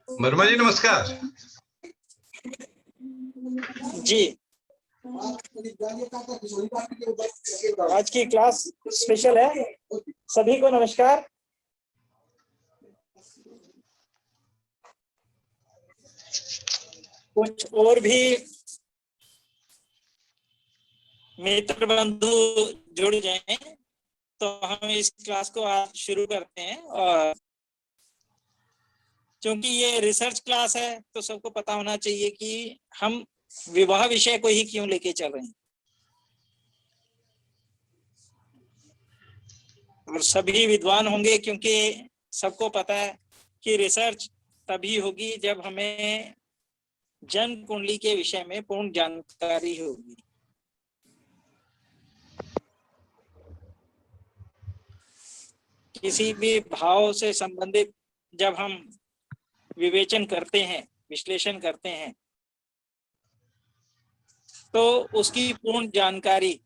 वर्मा जी नमस्कार। जी, आज की क्लास स्पेशल है। सभी को नमस्कार। कुछ और भी मित्र बंधु जुड़ जाएं तो हम इस क्लास को आज शुरू करते हैं। और क्योंकि ये रिसर्च क्लास है तो सबको पता होना चाहिए कि हम विवाह विषय को ही क्यों लेके चल रहे हैं। और सभी विद्वान होंगे क्योंकि सबको पता है कि रिसर्च तभी होगी जब हमें जन्म कुंडली के विषय में पूर्ण जानकारी होगी। किसी भी भाव से संबंधित जब हम विवेचन करते हैं, विश्लेषण करते हैं, तो उसकी पूर्ण जानकारी,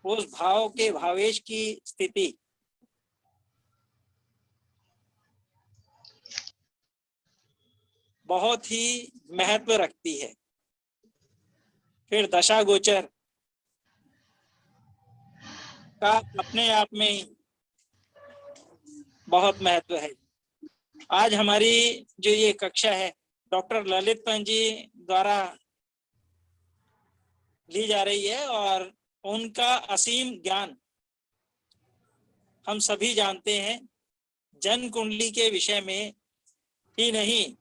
उस भाव के भावेश की स्थिति बहुत ही महत्व रखती है। फिर दशा गोचर का अपने आप में ही बहुत महत्व है। आज हमारी जो ये कक्षा है डॉक्टर ललित पंत जी द्वारा ली जा रही है और उनका असीम ज्ञान हम सभी जानते हैं। जन्म कुंडली के विषय में ही नहीं,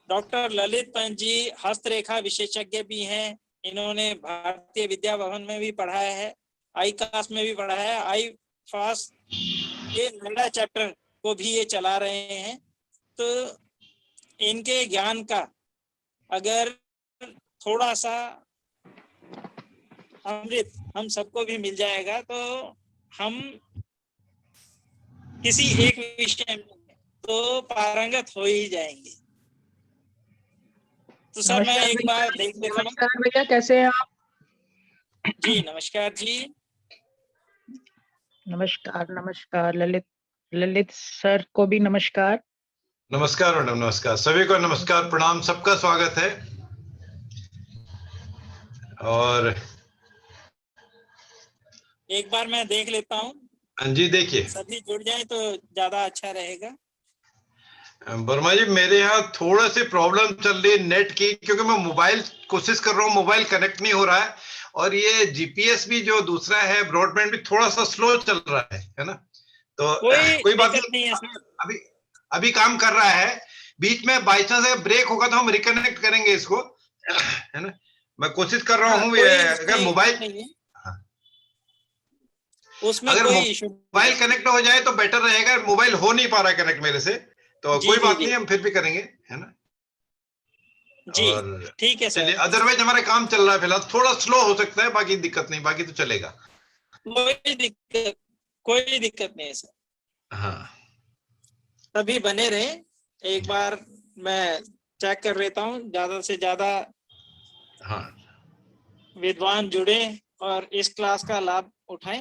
डॉक्टर ललित पंत जी हस्तरेखा विशेषज्ञ भी हैं। इन्होंने भारतीय विद्या भवन में भी पढ़ाया है, आई कास में भी पढ़ाया है, आई फास ये नोएडा चैप्टर को भी ये चला रहे हैं। तो इनके ज्ञान का अगर थोड़ा सा अमृत हम सबको भी मिल जाएगा तो हम किसी एक विषय में तो पारंगत हो ही जाएंगे। तो सर मैं एक बार देख लेता हूँ। नमस्कार भैया, कैसे हैं आप? जी नमस्कार जी। नमस्कार नमस्कार। ललित सर को भी नमस्कार। नमस्कार मैडम, नमस्कार सभी को, नमस्कार प्रणाम, सबका स्वागत है। और एक बार मैं देख लेता हूँ। हाँ जी, देखिए सभी जुड़ जाए तो ज्यादा अच्छा रहेगा। वर्मा जी, मेरे यहाँ थोड़ा सी प्रॉब्लम चल रही है नेट की, क्योंकि मैं मोबाइल कोशिश कर रहा हूँ, मोबाइल कनेक्ट नहीं हो रहा है। और ये जीपीएस भी जो दूसरा है ब्रॉडबैंड भी थोड़ा सा स्लो चल रहा है ना। तो कोई बात दिक्कत नहीं है सर। अभी अभी काम कर रहा है। बीच में बाई चांस ब्रेक होगा तो हम रिकनेक्ट करेंगे इसको, है ना। मैं कोशिश कर रहा हाँ, हूँ। कोई अगर मोबाइल नहीं है, उसमें अगर कोई इशू नहीं मोबाइल है। कनेक्ट हो जाए तो बेटर रहेगा। मोबाइल हो नहीं पा रहा है कनेक्ट मेरे से, तो जी कोई जी बात जी नहीं, हम फिर भी करेंगे, है ना। जी, और ठीक है चलिए, सर। अदरवाइज हमारा काम चल रहा है फिलहाल, थोड़ा स्लो हो सकता है, बाकी दिक्कत नहीं, बाकी तो चलेगा। कोई दिक्कत नहीं है सर। हाँ तभी बने रहे। एक बार मैं चेक कर लेता हूँ, ज्यादा से ज्यादा हाँ। विद्वान जुड़े और इस क्लास का लाभ उठाएं।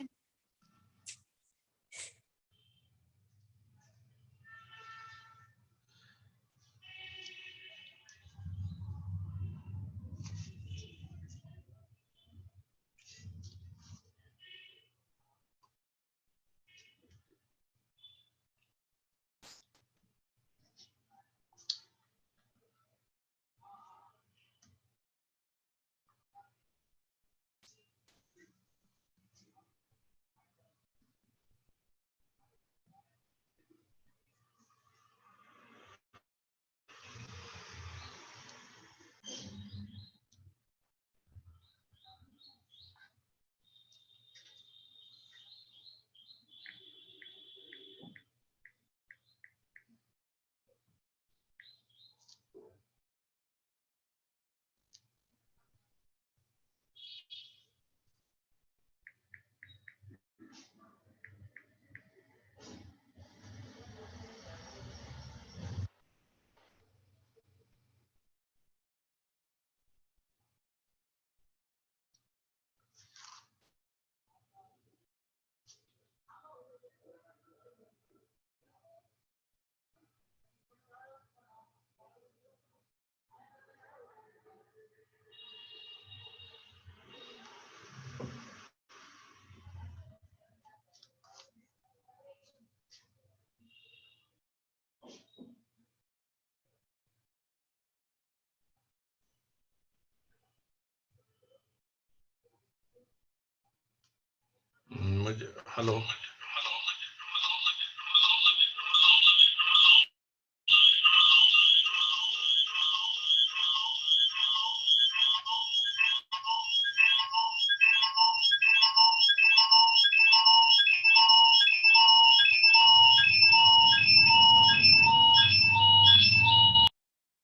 हेलो।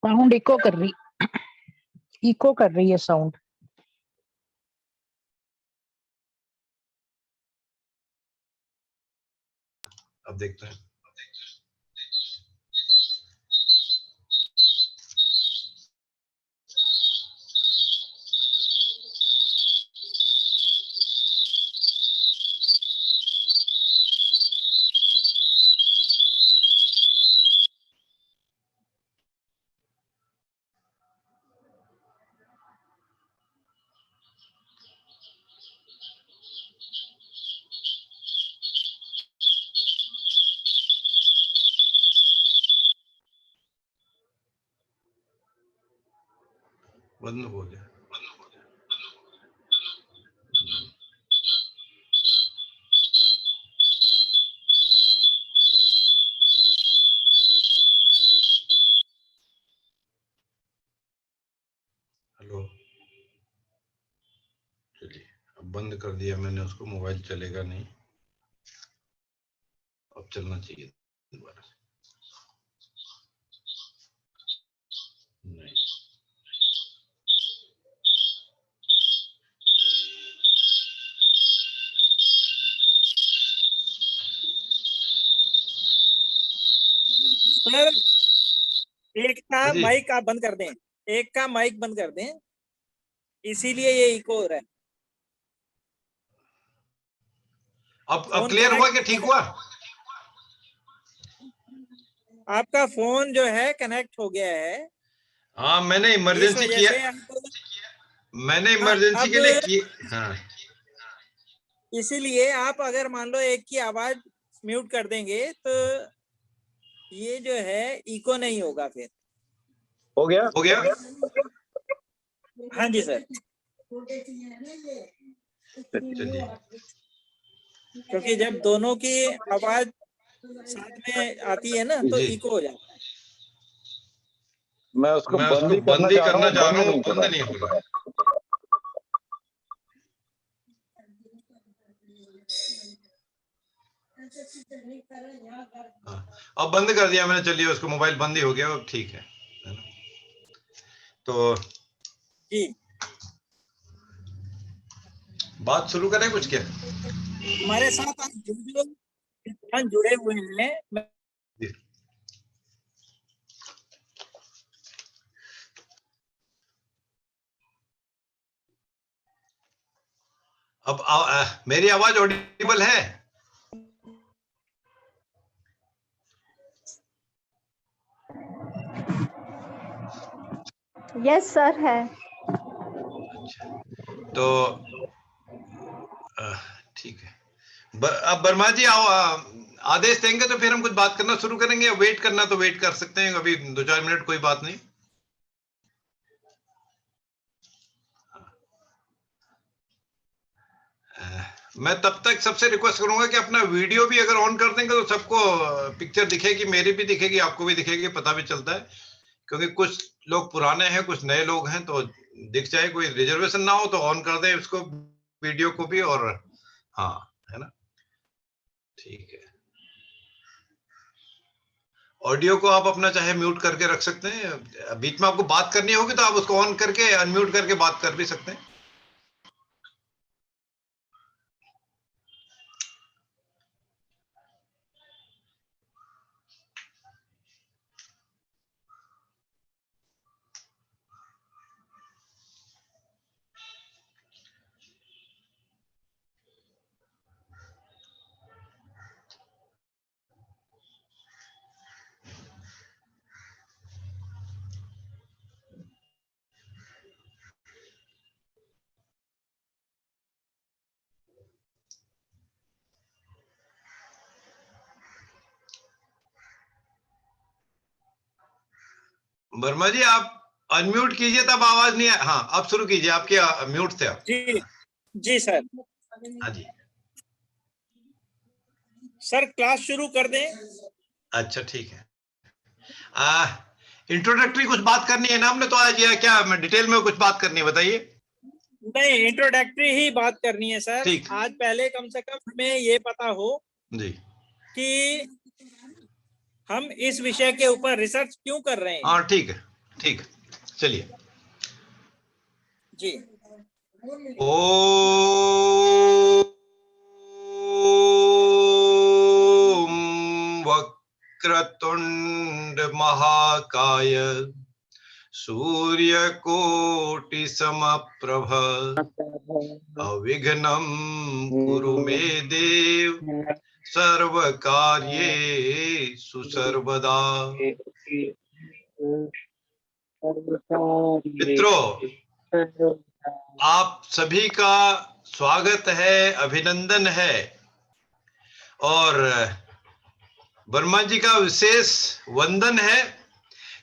साउंड इको कर रही है साउंड। अब देखते हैं। बंद हो गया। हेलो। चलिए, अब बंद कर दिया मैंने उसको, मोबाइल चलेगा नहीं, अब चलना चाहिए दोबारा से। नहीं, सर एक का हाँ जी। माइक आप बंद कर दें, एक का माइक बंद कर दें, इसीलिए ये इको हो रहा है। अब फोन क्लियर हुआ कनेक्ट, कि ठीक हुआ? आपका फोन जो है कनेक्ट हो गया है, हाँ, मैंने इस इमरजेंसी वजह किया, से आपको, मैंने हाँ, इमरजेंसी अब के लिए की। हाँ, इसीलिए आप अगर मान लो एक की आवाज म्यूट कर देंगे तो ये जो है इको नहीं होगा फिर। हो गया। हाँ जी सर, चलिए, क्योंकि जब दोनों की आवाज साथ में आती है ना तो जी, इको हो जाता है। मैं उसको मैं बंद उसको ही करना चाह रहा हूँ, बंद नहीं हो रहा। हाँ, अब बंद कर दिया मैंने, चलिए उसको, मोबाइल बंद ही हो गया, अब ठीक है ना? तो जी, बात शुरू करें कुछ क्या? हमारे साथ आज जो जो विद्वान जुड़े हुए हैं, मैं जी। अब मेरी आवाज ऑडिबल है? यस सर है। अच्छा, तो ठीक है। अब वर्मा जी आओ, आदेश देंगे तो फिर हम कुछ बात करना शुरू करेंगे, या वेट करना तो वेट कर सकते हैं, अभी 2-4 मिनट कोई बात नहीं। मैं तब तक सबसे रिक्वेस्ट करूंगा कि अपना वीडियो भी अगर ऑन कर देंगे तो सबको पिक्चर दिखेगी, मेरी भी दिखेगी, आपको भी दिखेगी, पता भी चलता है, क्योंकि कुछ लोग पुराने हैं, कुछ नए लोग हैं, तो दिख जाए, कोई रिजर्वेशन ना हो तो ऑन कर दे उसको, वीडियो को भी, और हाँ, है ना? ठीक है। ऑडियो को आप अपना चाहे म्यूट करके रख सकते हैं, बीच में आपको बात करनी होगी तो आप उसको ऑन करके अनम्यूट करके बात कर भी सकते हैं। वर्मा जी आप अनम्यूट कीजिए, तब आवाज नहीं है। हाँ, अब शुरू कीजिए, आपके म्यूट थे आप। जी जी सर। हाँ जी। सर क्लास शुरू कर दें? अच्छा ठीक है। इंट्रोडक्टरी कुछ बात करनी है ना हमने तो आज, या क्या मैं डिटेल में कुछ बात करनी है, बताइए। नहीं, इंट्रोडक्टरी ही बात करनी है सर। ठीक। आज पहले कम से कम हमें ये पता हो जी कि हम इस विषय के ऊपर रिसर्च क्यों कर रहे हैं। हाँ ठीक है, ठीक है, चलिए जी। ओम वक्रतुंड महाकाय सूर्यकोटि समप्रभ अविघ्नं कुरु मे देव सर्वकार्येषु सर्वदा। मित्रों, आप सभी का स्वागत है, अभिनंदन है, और वर्मा जी का विशेष वंदन है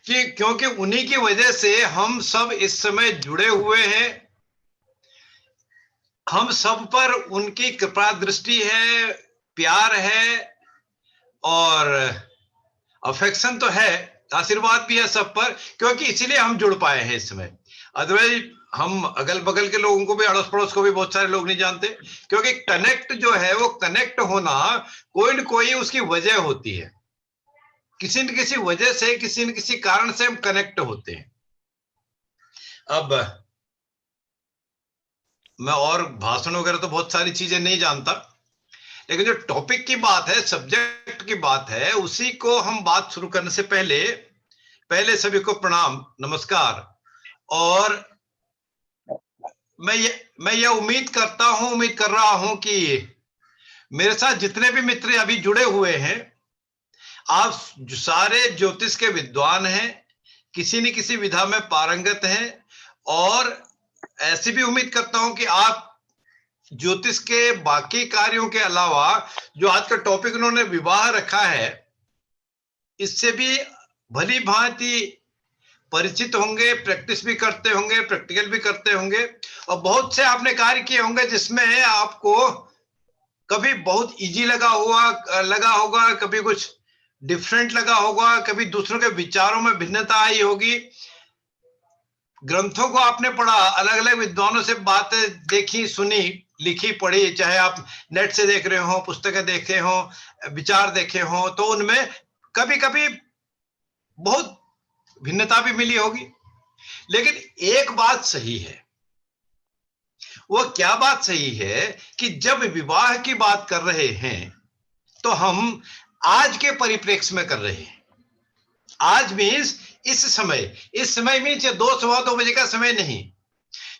कि क्योंकि उन्हीं की वजह से हम सब इस समय जुड़े हुए हैं। हम सब पर उनकी कृपा दृष्टि है, प्यार है और अफेक्शन तो है, आशीर्वाद भी है सब पर, क्योंकि इसीलिए हम जुड़ पाए हैं इस समय। अदरवाइज हम अगल बगल के लोगों को भी, अड़ोस पड़ोस को भी बहुत सारे लोग नहीं जानते, क्योंकि कनेक्ट जो है वो कनेक्ट होना कोई न कोई उसकी वजह होती है। किसी न किसी वजह से, किसी न किसी कारण से हम कनेक्ट होते हैं। अब मैं और भाषण वगैरह तो बहुत सारी चीजें नहीं जानता, लेकिन जो टॉपिक की बात है, सब्जेक्ट की बात है, उसी को हम बात शुरू करने से पहले सभी को प्रणाम, नमस्कार। और मैं ये उम्मीद कर रहा हूं कि मेरे साथ जितने भी मित्र अभी जुड़े हुए हैं, आप सारे ज्योतिष के विद्वान हैं, किसी न किसी विधा में पारंगत हैं, और ऐसी भी उम्मीद करता हूं कि आप ज्योतिष के बाकी कार्यों के अलावा जो आज का टॉपिक उन्होंने विवाह रखा है, इससे भी भली भांति परिचित होंगे, प्रैक्टिस भी करते होंगे, प्रैक्टिकल भी करते होंगे, और बहुत से आपने कार्य किए होंगे जिसमें आपको कभी बहुत इजी लगा होगा, कभी कुछ डिफरेंट लगा होगा, कभी दूसरों के विचारों में भिन्नता आई होगी। ग्रंथों को आपने पढ़ा, अलग अलग विद्वानों से बातें देखी, सुनी, लिखी, पढ़ी, चाहे आप नेट से देख रहे हो, पुस्तकें देखे हो, विचार देखे हो, तो उनमें कभी कभी बहुत भिन्नता भी मिली होगी। लेकिन एक बात सही है। वो क्या बात सही है कि जब विवाह की बात कर रहे हैं तो हम आज के परिप्रेक्ष्य में कर रहे हैं। आज मीन्स इस समय मीन्स 2 बजे का समय नहीं,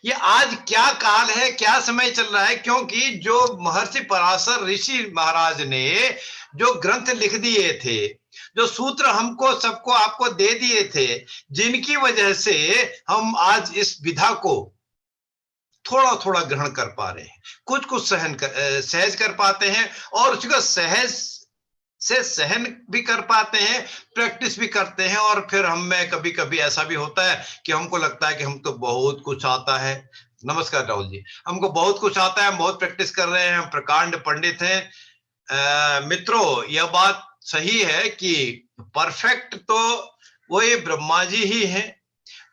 ये आज क्या काल है, क्या समय चल रहा है। क्योंकि जो महर्षि पराशर ऋषि महाराज ने जो ग्रंथ लिख दिए थे, जो सूत्र हमको सबको आपको दे दिए थे, जिनकी वजह से हम आज इस विधा को थोड़ा थोड़ा ग्रहण कर पा रहे हैं, कुछ कुछ सहज कर पाते हैं, और उसको सहज से सहन भी कर पाते हैं, प्रैक्टिस भी करते हैं। और फिर हम में कभी कभी ऐसा भी होता है कि हमको लगता है कि हम तो बहुत कुछ आता है। नमस्कार राहुल जी, हमको बहुत कुछ आता है, हम बहुत प्रैक्टिस कर रहे हैं, हम प्रकांड पंडित हैं। मित्रों, यह बात सही है कि परफेक्ट तो वही ब्रह्मा जी ही हैं,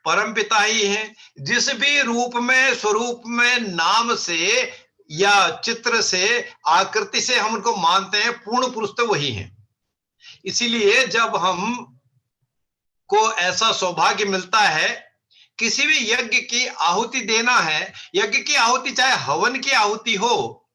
परम पिता ही हैं। जिस भी रूप में, स्वरूप में, नाम से या चित्र से, आकृति से हम उनको मानते हैं, पूर्ण पुरुष तो वही हैं। इसीलिए जब हम को ऐसा सौभाग्य मिलता है, किसी भी यज्ञ की आहुति देना है, यज्ञ की आहुति चाहे हवन की आहुति हो,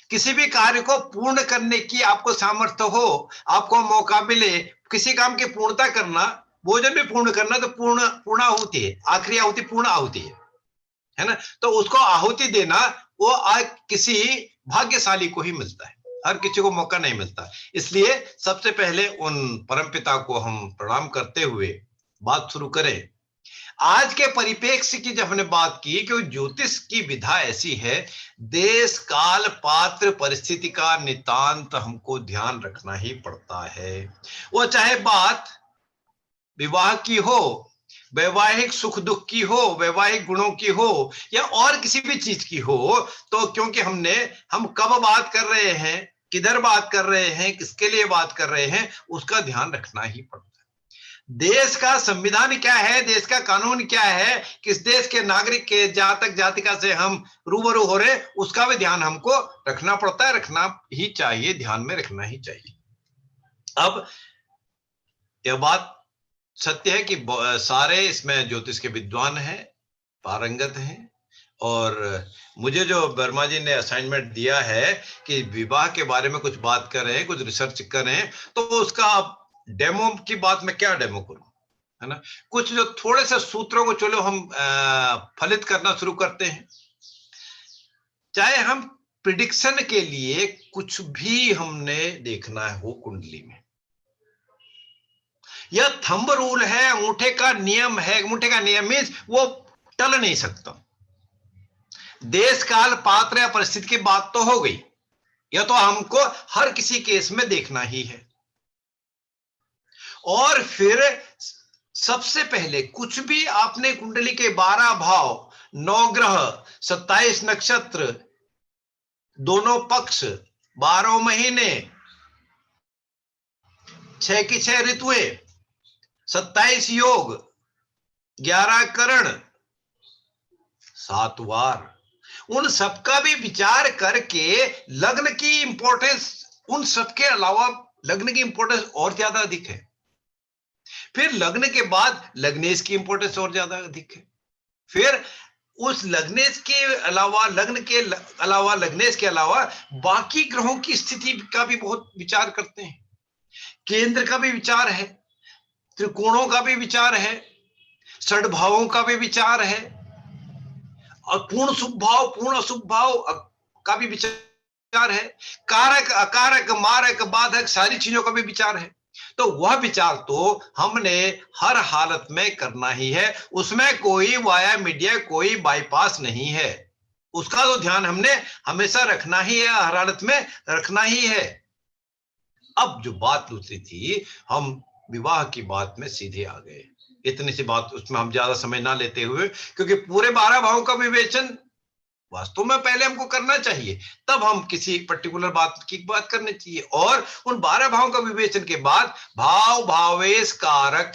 किसी भी कार्य को पूर्ण करने की आपको सामर्थ्य हो, आपको मौका मिले, किसी काम की पूर्णता करना, भोजन भी पूर्ण करना, तो पूर्ण आहुति है, आखिरी आहुति पूर्ण आहुति है ना। तो उसको आहुति देना वो किसी भाग्यशाली को ही मिलता है, हर किसी को मौका नहीं मिलता। इसलिए सबसे पहले उन परमपिता को हम प्रणाम करते हुए बात शुरू करें। आज के परिप्रेक्ष्य की जब हमने बात की कि ज्योतिष की विधा ऐसी है, देश काल पात्र परिस्थिति का नितांत हमको ध्यान रखना ही पड़ता है। वो चाहे बात विवाह की हो, वैवाहिक सुख दुख की हो, वैवाहिक गुणों की हो, या और किसी भी चीज की हो, तो क्योंकि हम कब बात कर रहे हैं, किधर बात कर रहे हैं, किसके लिए बात कर रहे हैं, उसका ध्यान रखना ही पड़ता है। देश का संविधान क्या है, देश का कानून क्या है, किस देश के नागरिक के जातक जातिका से हम रूबरू हो रहे, उसका भी ध्यान हमको रखना पड़ता है, रखना ही चाहिए, ध्यान में रखना ही चाहिए। अब यह बात सत्य है कि सारे इसमें ज्योतिष के विद्वान हैं, पारंगत हैं, और मुझे जो वर्मा जी ने असाइनमेंट दिया है कि विवाह के बारे में कुछ बात कर रहे हैं, कुछ रिसर्च कर रहे हैं, तो उसका डेमो की बात में क्या डेमो करूं, है ना। कुछ जो थोड़े से सूत्रों को चलो हम फलित करना शुरू करते हैं। चाहे हम प्रिडिक्शन के लिए कुछ भी हमने देखना हो कुंडली में, यह थंब रूल है, अंगूठे का नियम है, अंगूठे का नियम मींस वो टल नहीं सकता। देश काल पात्र या परिस्थिति की बात तो हो गई, यह तो हमको हर किसी केस में देखना ही है। और फिर सबसे पहले कुछ भी आपने कुंडली के 12 भाव, 9 ग्रह, 27 नक्षत्र, दोनों पक्ष, 12 महीने, 6 की 6 ऋतुएं, 27 योग, 11 करण, 7 वार, उन सबका भी विचार करके लग्न की इंपॉर्टेंस, उन सबके अलावा लग्न की इंपॉर्टेंस और ज्यादा अधिक है। फिर लग्न के बाद लग्नेश की इंपॉर्टेंस और ज्यादा अधिक है। फिर उस लग्नेश के अलावा, लग्न के अलावा, लग्नेश के अलावा बाकी ग्रहों की स्थिति का भी बहुत विचार करते हैं। केंद्र का भी विचार है, त्रिकोणों का भी विचार है, षड्भावों का भी विचार है, और पूर्ण शुभ भाव, पूर्ण अशुभ भाव का भी विचार है, कारक अकारक मारक बाधक सारी चीजों का भी विचार है। तो वह विचार तो हमने हर हालत में करना ही है, उसमें कोई वाया मीडिया, कोई बाईपास नहीं है, उसका तो ध्यान हमने हमेशा रखना ही है, हर हालत में रखना ही है। अब जो बात दूसरी थी, हम विवाह की बात में सीधे आ गए। इतनी सी बात, उसमें हम ज्यादा समय ना लेते हुए, क्योंकि पूरे 12 भावों का विवेचन वास्तव में पहले हमको करना चाहिए, तब हम किसी पर्टिकुलर बात की बात करनी चाहिए। और उन 12 भावों का विवेचन के बाद भाव भावेश कारक,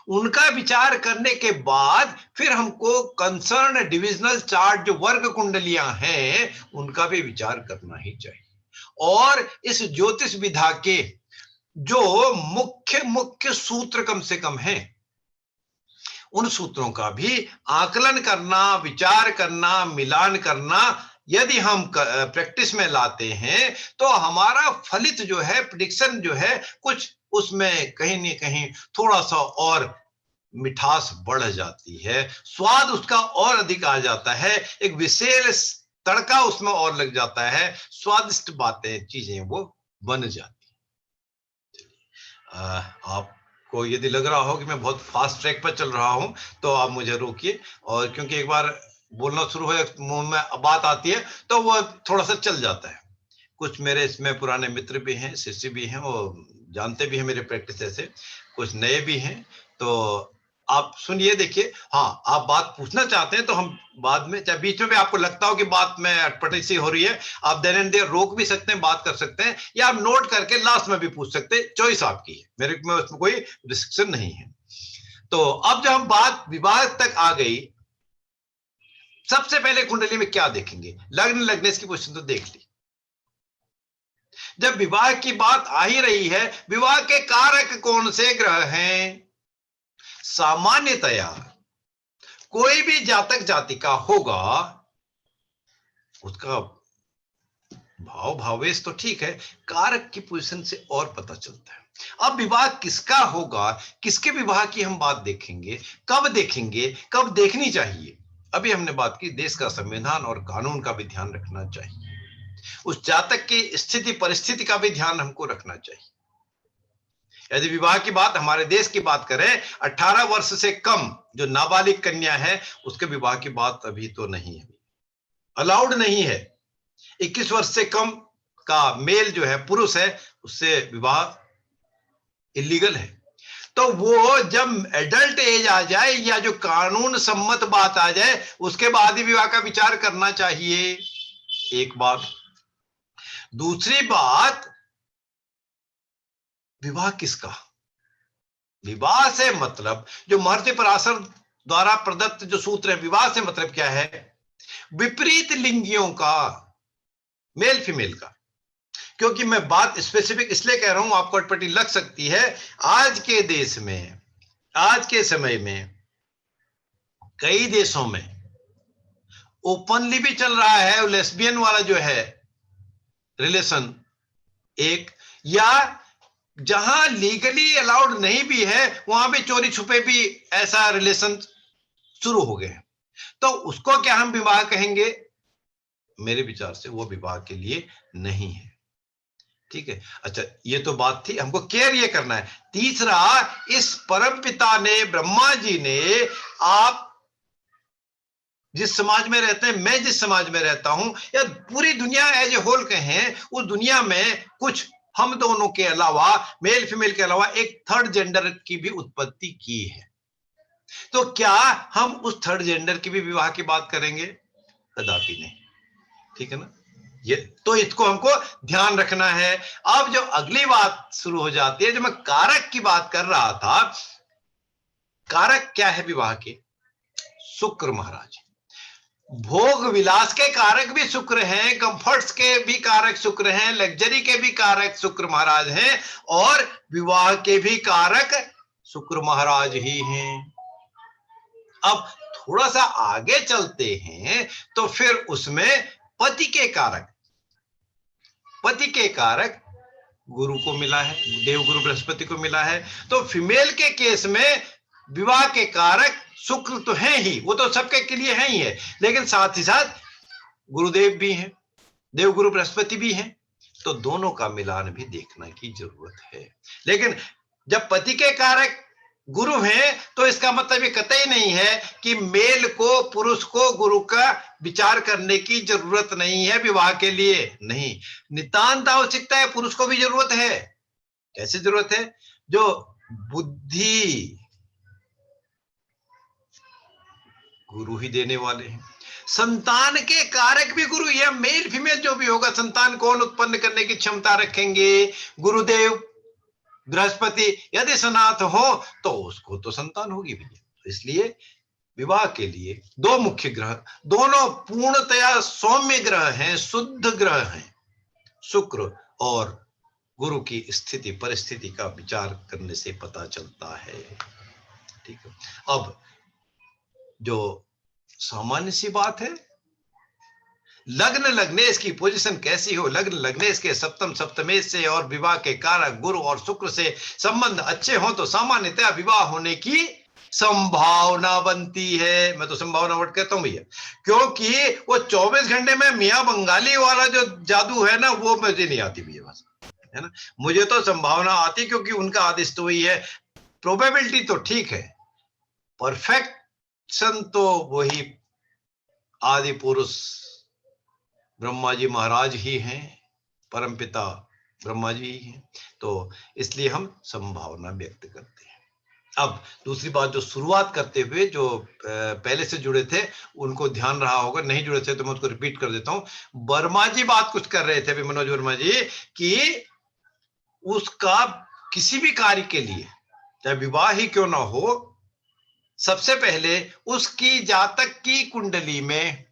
उनका विचार करने के बाद फिर हमको कंसर्न डिविजनल चार्ट, जो वर्ग कुंडलियां हैं, उनका भी विचार करना ही चाहिए। और इस ज्योतिष विधा के जो मुख्य मुख्य सूत्र कम से कम हैं, उन सूत्रों का भी आकलन करना, विचार करना, मिलान करना, यदि हम प्रैक्टिस में लाते हैं तो हमारा फलित जो है, प्रेडिक्शन जो है, कुछ उसमें कहीं न कहीं थोड़ा सा और मिठास बढ़ जाती है, स्वाद उसका और अधिक आ जाता है, एक विशेष तड़का उसमें और लग जाता है, स्वादिष्ट बातें, चीजें वो बन जाती। आपको यदि लग रहा हो कि मैं बहुत फास्ट ट्रैक पर चल रहा हूं तो आप मुझे रोकिए, और क्योंकि एक बार बोलना शुरू हो, मुंह में बात आती है तो वो थोड़ा सा चल जाता है। कुछ मेरे इसमें पुराने मित्र भी हैं, शिष्य भी हैं, वो जानते भी हैं मेरे प्रैक्टिस से, कुछ नए भी हैं, तो आप सुनिए, देखिए। हाँ, आप बात पूछना चाहते हैं तो हम बाद में, चाहे बीच में भी आपको लगता हो कि बात में अटपटी सी हो रही है, आप देर एंड देर रोक भी सकते हैं, बात कर सकते हैं, या आप नोट करके लास्ट में भी पूछ सकते हैं, चॉइस आपकी है, मेरे में उसमें कोई रिस्ट्रिक्शन नहीं है। तो अब जब हम बात विवाह तक आ गई, सबसे पहले कुंडली में क्या देखेंगे, लग्न लग्नेश की पोजीशन तो देख ली। जब विवाह की बात आ ही रही है, विवाह के कारक कौन से ग्रह हैं? सामान्यतया कोई भी जातक जातिका होगा, उसका भाव भावेश तो ठीक है, कारक की पोजीशन से और पता चलता है। अब विवाह किसका होगा, किसके विवाह की हम बात देखेंगे, कब देखेंगे, कब देखनी चाहिए। अभी हमने बात की देश का संविधान और कानून का भी ध्यान रखना चाहिए, उस जातक की स्थिति परिस्थिति का भी ध्यान हमको रखना चाहिए। यदि विवाह की बात, हमारे देश की बात करें, 18 वर्ष से कम जो नाबालिग कन्या है, उसके विवाह की बात अभी तो नहीं है, अलाउड नहीं है। 21 वर्ष से कम का मेल जो है, पुरुष है, उससे विवाह इलीगल है। तो वो जब एडल्ट एज आ जाए, या जो कानून सम्मत बात आ जाए, उसके बाद ही विवाह का विचार करना चाहिए, एक बात। दूसरी बात, विवाह किसका? विवाह से मतलब जो महर्षि पराशर द्वारा प्रदत्त जो सूत्र है, विवाह से मतलब क्या है? विपरीत लिंगियों का, मेल फीमेल का। क्योंकि मैं बात स्पेसिफिक इसलिए कह रहा हूं, आपको अटपटी लग सकती है, आज के देश में, आज के समय में कई देशों में ओपनली भी चल रहा है लेस्बियन वाला जो है रिलेशन एक, या जहां लीगली अलाउड नहीं भी है वहां भी चोरी छुपे भी ऐसा रिलेशन शुरू हो गए। तो उसको क्या हम विवाह कहेंगे? मेरे विचार से वो विवाह के लिए नहीं है। ठीक है, अच्छा, ये तो बात थी, हमको केयर ये करना है। तीसरा, इस परमपिता ने, ब्रह्मा जी ने, आप जिस समाज में रहते हैं, मैं जिस समाज में रहता हूं, या पूरी दुनिया एज ए होल कहें, उस दुनिया में कुछ हम दोनों के अलावा, मेल फीमेल के अलावा, एक थर्ड जेंडर की भी उत्पत्ति की है। तो क्या हम उस थर्ड जेंडर की भी विवाह की बात करेंगे? कदापि नहीं। ठीक है ना? ये तो इसको हमको ध्यान रखना है। अब जो अगली बात शुरू हो जाती है, जो मैं कारक की बात कर रहा था, कारक क्या है विवाह के? शुक्र महाराज। भोग विलास के कारक भी शुक्र हैं, कंफर्ट्स के भी कारक शुक्र हैं, लग्जरी के भी कारक शुक्र महाराज हैं, और विवाह के भी कारक शुक्र महाराज ही हैं। अब थोड़ा सा आगे चलते हैं तो फिर उसमें पति के कारक, पति के कारक गुरु को मिला है, देवगुरु बृहस्पति को मिला है। तो फीमेल के केस में विवाह के कारक शुक्र तो है ही, वो तो सबके लिए है ही है, लेकिन साथ ही साथ गुरुदेव भी हैं, देवगुरु बृहस्पति भी हैं। तो दोनों का मिलान भी देखने की जरूरत है। लेकिन जब पति के कारक गुरु हैं तो इसका मतलब ये कतई नहीं है कि मेल को, पुरुष को गुरु का विचार करने की जरूरत नहीं है विवाह के लिए। नहीं, नितांत आवश्यकता है, पुरुष को भी जरूरत है। कैसे जरूरत है? जो बुद्धि गुरु ही देने वाले हैं। संतान के कारक भी गुरु, या मेल फीमेल जो भी होगा, संतान कौन उत्पन्न करने की क्षमता रखेंगे? गुरुदेव बृहस्पति। यदि सनाथ हो तो उसको तो संतान होगी भैया। तो इसलिए विवाह के लिए दो मुख्य ग्रह, दोनों पूर्णतया सौम्य ग्रह हैं, शुद्ध ग्रह हैं, शुक्र और गुरु की स्थिति परिस्थिति का विचार करने से पता चलता है। ठीक है, अब जो सामान्य सी बात है, लग्न लग्नेश की पोजीशन कैसी हो, लग्न लग्नेश के सप्तम सप्तमेश से और विवाह के कारक गुरु और शुक्र से संबंध अच्छे हो तो सामान्यतः विवाह होने की संभावना बनती है। मैं तो संभावना वर्ड कहता हूं भैया, क्योंकि वो 24 घंटे में मियां बंगाली वाला जो जादू है ना, वो मुझे नहीं आती भैया, बस है ना। मुझे तो संभावना आती, क्योंकि उनका आदेश तो वही है। प्रोबेबिलिटी तो ठीक है, परफेक्शन तो वही आदि पुरुष ब्रह्मा जी महाराज ही हैं, परमपिता ब्रह्मा जी ही हैं। तो इसलिए हम संभावना व्यक्त करते हैं। अब दूसरी बात, जो शुरुआत करते हुए जो पहले से जुड़े थे उनको ध्यान रहा होगा, नहीं जुड़े थे तो मैं उसको रिपीट कर देता हूं। वर्मा जी बात कुछ कर रहे थे अभी, मनोज वर्मा जी, कि उसका किसी भी कार्य के लिए, चाहे विवाह ही क्यों ना हो, सबसे पहले उसकी जातक की कुंडली में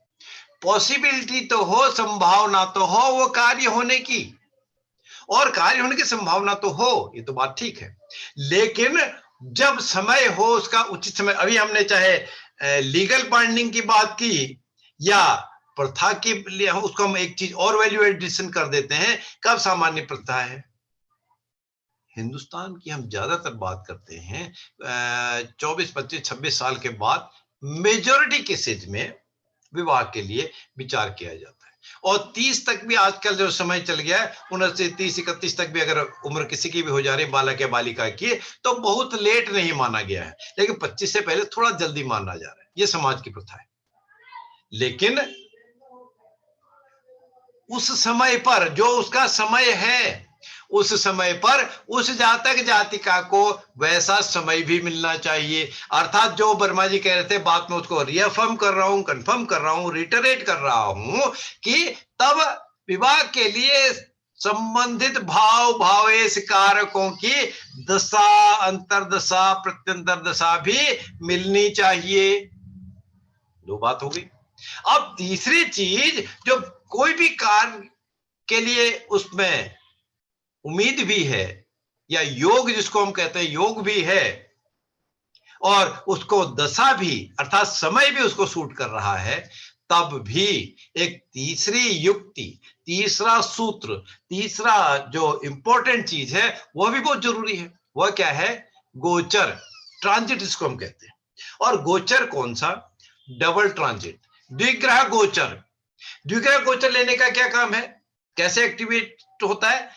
पॉसिबिलिटी तो हो, संभावना तो हो वो कार्य होने की, और कार्य होने की संभावना तो हो, ये तो बात ठीक है। लेकिन जब समय हो, उसका उचित समय, अभी हमने चाहे लीगल बाइंडिंग की बात की या प्रथा के लिए, उसको हम एक चीज और वैल्यू एडिशन कर देते हैं। कब सामान्य प्रथा है? हिंदुस्तान की हम ज्यादातर बात करते हैं 24, 25, 26 साल के बाद मेजॉरिटी केसेज में विवाह के लिए विचार किया जाता है। और 30 तक भी आजकल जो समय चल गया है, 29, 30, 31 तक भी अगर उम्र किसी की भी हो जा रही, बालक या बालिका की, तो बहुत लेट नहीं माना गया है। लेकिन 25 से पहले थोड़ा जल्दी माना जा रहा है, ये समाज की प्रथा है। लेकिन उस समय पर, जो उसका समय है, उस समय पर उस जातक जातिका को वैसा समय भी मिलना चाहिए। अर्थात जो वर्मा जी कह रहे थे, बात में उसको रिअफर्म कर रहा हूं, कंफर्म कर रहा हूं, रिटरेट कर रहा हूं कि तब विवाह के लिए संबंधित भाव भावेश कारकों की दशा, अंतरदशा, प्रत्यंतरदशा भी मिलनी चाहिए। दो बात हो गई। अब तीसरी चीज, जो कोई भी कार्य के लिए उसमें उम्मीद भी है या योग जिसको हम कहते हैं योग भी है, और उसको दशा भी अर्थात समय भी उसको सूट कर रहा है, तब भी एक तीसरी युक्ति, तीसरा सूत्र, तीसरा जो इंपॉर्टेंट चीज है वह भी बहुत जरूरी है। वह क्या है? गोचर, ट्रांजिट जिसको हम कहते हैं। और गोचर कौन सा? डबल ट्रांजिट, द्विग्रह गोचर। द्विग्रह गोचर लेने का क्या काम है, कैसे एक्टिवेट होता है?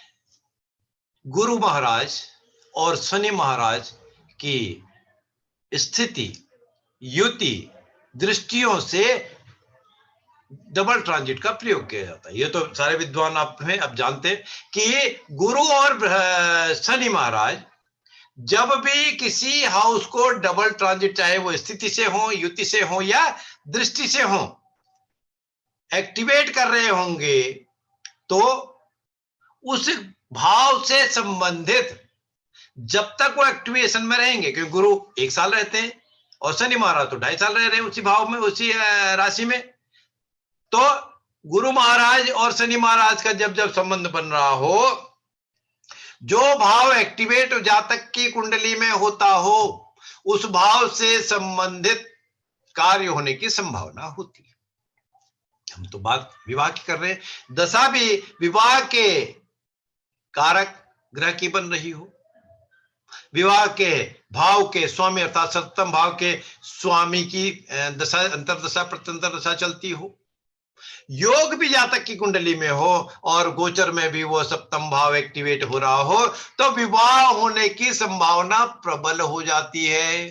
गुरु महाराज और शनि महाराज की स्थिति, युति, दृष्टियों से डबल ट्रांजिट का प्रयोग किया जाता है। ये तो सारे विद्वान आप हैं, अब जानते हैं कि गुरु और शनि महाराज जब भी किसी हाउस को डबल ट्रांजिट, चाहे वो स्थिति से हो, युति से हो या दृष्टि से हो, एक्टिवेट कर रहे होंगे, तो उस भाव से संबंधित जब तक वो एक्टिवेशन में रहेंगे, क्योंकि गुरु 1 साल रहते हैं और शनि महाराज तो 2.5 साल रह रहे हैं उसी भाव में, उसी राशि में, तो गुरु महाराज और शनि महाराज का जब जब संबंध बन रहा हो, जो भाव एक्टिवेट जातक की कुंडली में होता हो, उस भाव से संबंधित कार्य होने की संभावना होती है। हम तो बात विवाह की कर रहे हैं, दशा भी विवाह के कारक ग्रह की बन रही हो, विवाह के भाव के स्वामी अर्थात सप्तम भाव के स्वामी की दशा, अंतरदशा, प्रत्यंतरदशा चलती हो, योग भी जातक की कुंडली में हो और गोचर में भी वो सप्तम भाव एक्टिवेट हो रहा हो, तो विवाह होने की संभावना प्रबल हो जाती है।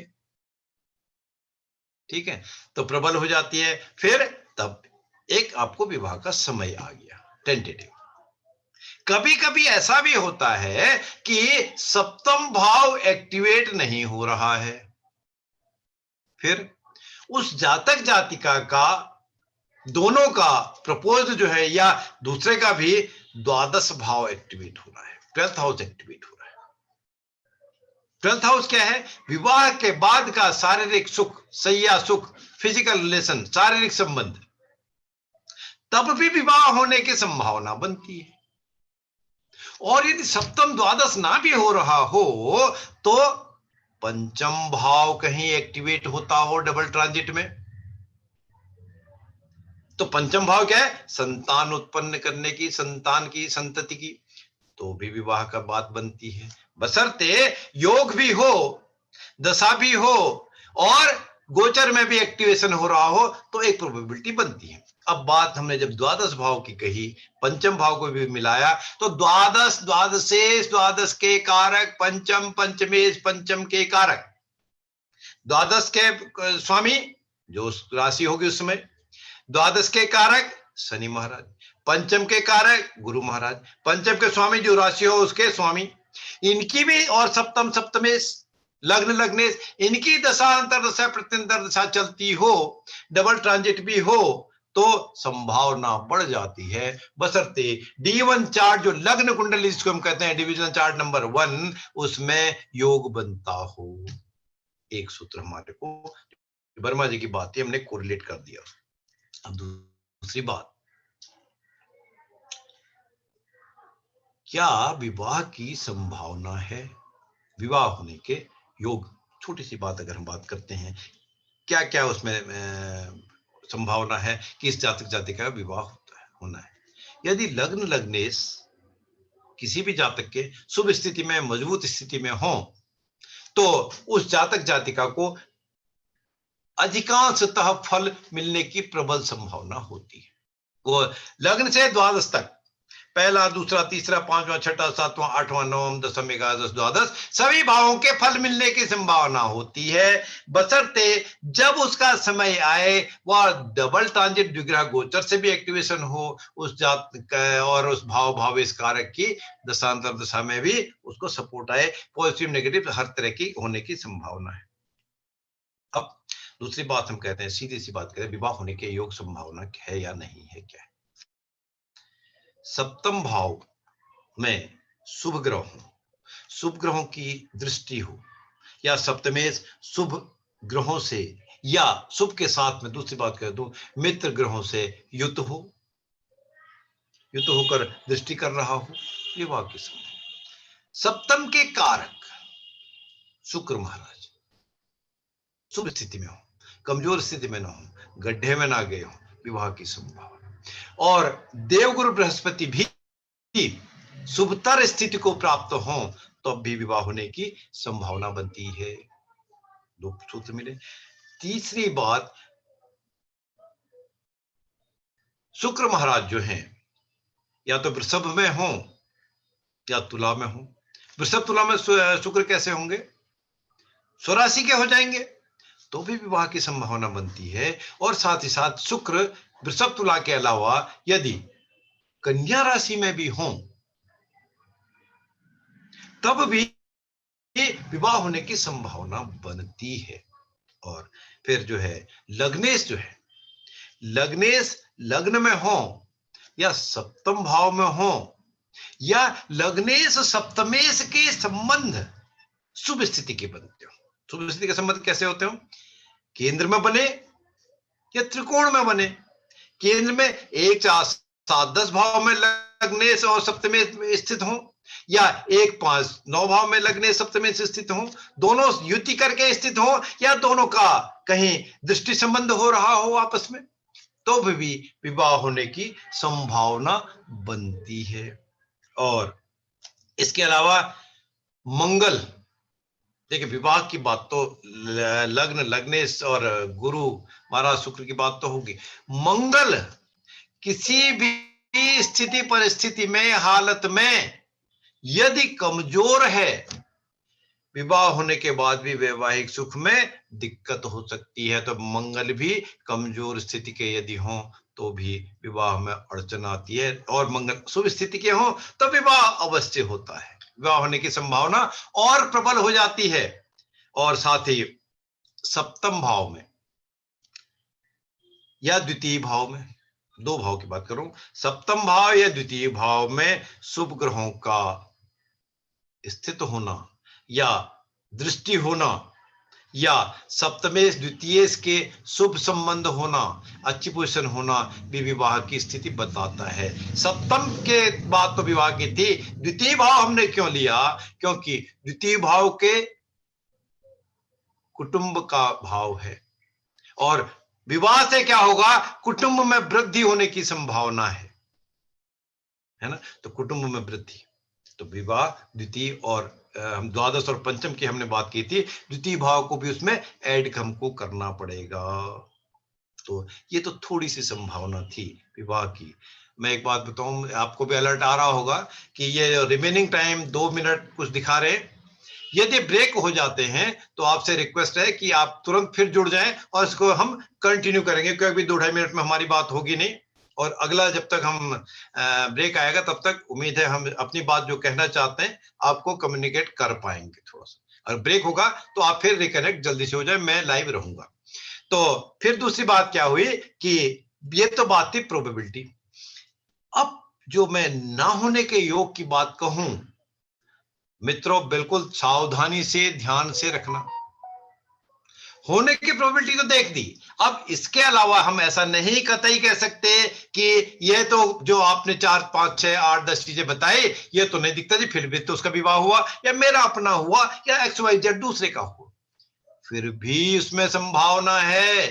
ठीक है, तो प्रबल हो जाती है। फिर तब एक आपको विवाह का समय आ गया, टेंटेटिव। कभी कभी ऐसा भी होता है कि सप्तम भाव एक्टिवेट नहीं हो रहा है, फिर उस जातक जातिका का, दोनों का प्रपोज जो है या दूसरे का भी द्वादश भाव एक्टिवेट हो रहा है, 12th हाउस एक्टिवेट हो रहा है। 12th हाउस क्या है? विवाह के बाद का शारीरिक सुख, सैया सुख, फिजिकल रिलेशन, शारीरिक संबंध, तब भी विवाह होने की संभावना बनती है। और यदि सप्तम द्वादश ना भी हो रहा हो, तो पंचम भाव कहीं एक्टिवेट होता हो डबल ट्रांजिट में, तो पंचम भाव क्या है? संतान उत्पन्न करने की, संतान की, संतति की, तो भी विवाह का बात बनती है, बशर्ते योग भी हो, दशा भी हो और गोचर में भी एक्टिवेशन हो रहा हो, तो एक प्रोबेबिलिटी बनती है। अब बात हमने जब द्वादश भाव की कही, पंचम भाव को भी मिलाया, तो द्वादश, द्वादशेश, द्वादश के कारक, पंचम, पंचमेश, पंचम के कारक, द्वादश के स्वामी जो राशि होगी उस समय, द्वादश के कारक शनि महाराज, पंचम के कारक गुरु महाराज, पंचम के स्वामी जो राशि हो उसके स्वामी, इनकी भी, और सप्तम, सप्तमेश, लग्न, लग्नेश, इनकी दशा, अंतरदशा, प्रत्यंतरदशा चलती हो, डबल ट्रांजिट भी हो, तो संभावना बढ़ जाती है, बशर्ते D1 चार्ट जो लग्न कुंडली जिसको हम कहते हैं, डिवीजन चार्ट नंबर 1, उसमें योग बनता हो। एक सूत्र हमारे को वर्मा जी की बात है, हमने कोरिलेट कर दिया। अब दूसरी बात, क्या विवाह की संभावना है, विवाह होने के योग? छोटी सी बात अगर हम बात करते हैं, क्या क्या उसमें संभावना है कि इस जातक जातिका का विवाह होना है? यदि लग्न, लग्नेश किसी भी जातक के शुभ स्थिति में, मजबूत स्थिति में हो, तो उस जातक जातिका को अधिकांशतः फल मिलने की प्रबल संभावना होती है। वो लग्न से द्वादश तक, पहला, दूसरा, तीसरा, पांचवा, छठा, सातवां, आठवां, नवम, दसम, एकादश, द्वादश, सभी भावों के फल मिलने की संभावना होती है, बशर्ते जब उसका समय आए वह डबल ट्रांजिट, द्विग्रह गोचर से भी एक्टिवेशन हो उस जात और उस भाव भावेश कारक की दशांतर दशा में भी उसको सपोर्ट आए, पॉजिटिव नेगेटिव हर तरह की होने की संभावना है। अब दूसरी बात हम कहते हैं, सीधी सी बात कहते हैं, विवाह होने के योग संभावना है या नहीं है? क्या है? सप्तम भाव में शुभ ग्रह हो, शुभ ग्रहों की दृष्टि हो, या सप्तमेश शुभ ग्रहों से या शुभ के साथ में दूसरी बात कह दूं मित्र ग्रहों से युत होकर दृष्टि कर रहा हो, विवाह के समय सप्तम के कारक शुक्र महाराज शुभ स्थिति में हो, कमजोर स्थिति में ना हो, गड्ढे में ना गए हो, विवाह की संभावना। और देवगुरु बृहस्पति भी शुभतर स्थिति को प्राप्त हो तो भी विवाह होने की संभावना बनती है। दो सूत्र मिले। तीसरी बात, शुक्र महाराज जो हैं या तो वृषभ में हो या तुला में हो। वृषभ तुला में शुक्र कैसे होंगे? स्वराशि के हो जाएंगे तो भी विवाह की संभावना बनती है। और साथ ही साथ शुक्र वृषभ तुला के अलावा यदि कन्या राशि में भी हो तब भी विवाह होने की संभावना बनती है। और फिर जो है लग्नेश लग्नेश लग्न में हो या सप्तम भाव में हो या लग्नेश सप्तमेश के संबंध शुभ स्थिति के बनते हो। शुभ स्थिति के संबंध कैसे होते हो? केंद्र में बने या त्रिकोण में बने। केंद्र में 1, 4, 7, 10 भाव में लग्नेश और सप्तमेश स्थित हो या 1, 5, 9 भाव में लग्नेश सप्तमेश स्थित हो, दोनों युति करके स्थित हो या दोनों का कहीं दृष्टि संबंध हो रहा हो आपस में, तो भी विवाह होने की संभावना बनती है। और इसके अलावा मंगल, देखिए विवाह की बात तो लग्न लग्नेश और गुरु महाराज शुक्र की बात तो होगी। मंगल किसी भी स्थिति परिस्थिति में हालत में यदि कमजोर है, विवाह होने के बाद भी वैवाहिक सुख में दिक्कत हो सकती है। तो मंगल भी कमजोर स्थिति के यदि हो तो भी विवाह में अड़चन आती है। और मंगल शुभ स्थिति के हो तो विवाह अवश्य होता है, विवाह होने की संभावना और प्रबल हो जाती है। और साथ ही सप्तम भाव में या द्वितीय भाव में, 2 भाव की बात करूं, सप्तम भाव या द्वितीय भाव में शुभ ग्रहों का स्थित होना या दृष्टि होना या सप्तमेश द्वितीयेश के शुभ संबंध होना, अच्छी पोजीशन होना भी विवाह की स्थिति बताता है। सप्तम के बाद तो विवाह की थी, द्वितीय भाव हमने क्यों लिया? क्योंकि द्वितीय भाव के कुटुंब का भाव है और विवाह से क्या होगा? कुटुंब में वृद्धि होने की संभावना है ना। तो कुटुंब में वृद्धि, तो विवाह द्वितीय और हम द्वादश और पंचम की हमने बात की थी, द्वितीय भाव को भी उसमें ऐड हमको करना पड़ेगा। तो ये तो थोड़ी सी संभावना थी विवाह की। मैं एक बात बताऊं, आपको भी अलर्ट आ रहा होगा कि ये रिमेनिंग टाइम 2 मिनट कुछ दिखा रहे। यदि ब्रेक हो जाते हैं तो आपसे रिक्वेस्ट है कि आप तुरंत फिर जुड़ जाएं और इसको हम कंटिन्यू करेंगे, क्योंकि 2-2.5 मिनट में हमारी बात होगी नहीं। और अगला जब तक हम ब्रेक आएगा तब तक उम्मीद है हम अपनी बात जो कहना चाहते हैं आपको कम्युनिकेट कर पाएंगे थोड़ा सा। और ब्रेक होगा तो आप फिर रिकनेक्ट जल्दी से हो जाए, मैं लाइव रहूंगा। तो फिर दूसरी बात क्या हुई कि ये तो बात थी प्रोबेबिलिटी। अब जो मैं ना होने के योग की बात कहूं मित्रों, बिल्कुल सावधानी से ध्यान से रखना। होने की प्रोबेबिलिटी तो देख दी, अब इसके अलावा हम ऐसा नहीं कतई कह सकते कि ये तो जो आपने 4, 5, 6, 8, 10 चीजें बताई ये तो नहीं दिखता जी, फिर भी तो उसका विवाह हुआ या मेरा अपना हुआ या XYZ दूसरे का हुआ, फिर भी उसमें संभावना है।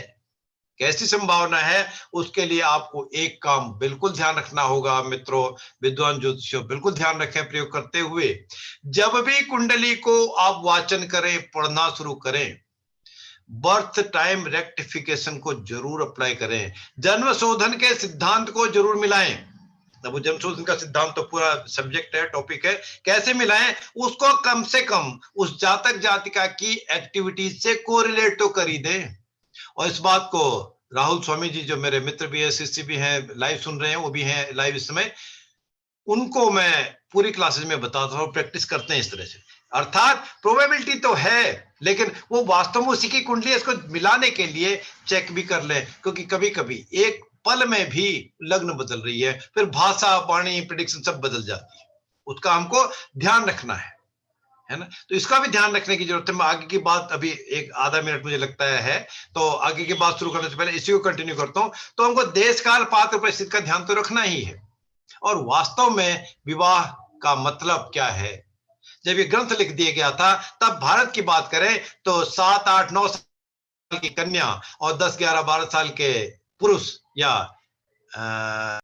कैसी संभावना है? उसके लिए आपको एक काम बिल्कुल ध्यान रखना होगा मित्रों, विद्वान ज्योतिषियों बिल्कुल ध्यान रखें प्रयोग करते हुए। जब भी कुंडली को आप वाचन करें, पढ़ना शुरू करें, बर्थ टाइम रेक्टिफिकेशन को जरूर अप्लाई करें, जन्म शोधन के सिद्धांत को जरूर मिलाएं। तब वो जन्म शोधन का सिद्धांत तो पूरा सब्जेक्ट है, टॉपिक है, कैसे मिलाएं? उसको कम से कम उस जातक जातिका की एक्टिविटीज से कोरिलेट तो कर ही दें। और इस बात को राहुल स्वामी जी जो मेरे मित्र भी है, शिष्य भी हैं, लाइव सुन रहे हैं, वो भी हैं लाइव इस समय, उनको मैं पूरी क्लासेस में बताता हूँ, प्रैक्टिस करते हैं इस तरह से। अर्थात प्रोबेबिलिटी तो है लेकिन वो वास्तव में उसी की कुंडली, इसको मिलाने के लिए चेक भी कर लें, क्योंकि कभी कभी एक पल में भी लग्न बदल रही है, फिर भाषा, वाणी, प्रेडिक्शन सब बदल जाती है। उसका हमको ध्यान रखना है ना। तो इसका भी ध्यान रखने की जरूरत है। मैं आगे की बात, अभी एक आधा मिनट मुझे लगता है, तो आगे की बात शुरू करने से पहले इसी को कंटिन्यू करता हूं। तो हमको देश काल पात्र परिस्थिति का ध्यान तो रखना ही है। और वास्तव में विवाह का मतलब क्या है? जब ये ग्रंथ लिख दिया गया था, तब भारत की बात करें तो 7, 8, 9 साल की कन्या और 10, 11, 12 साल के पुरुष या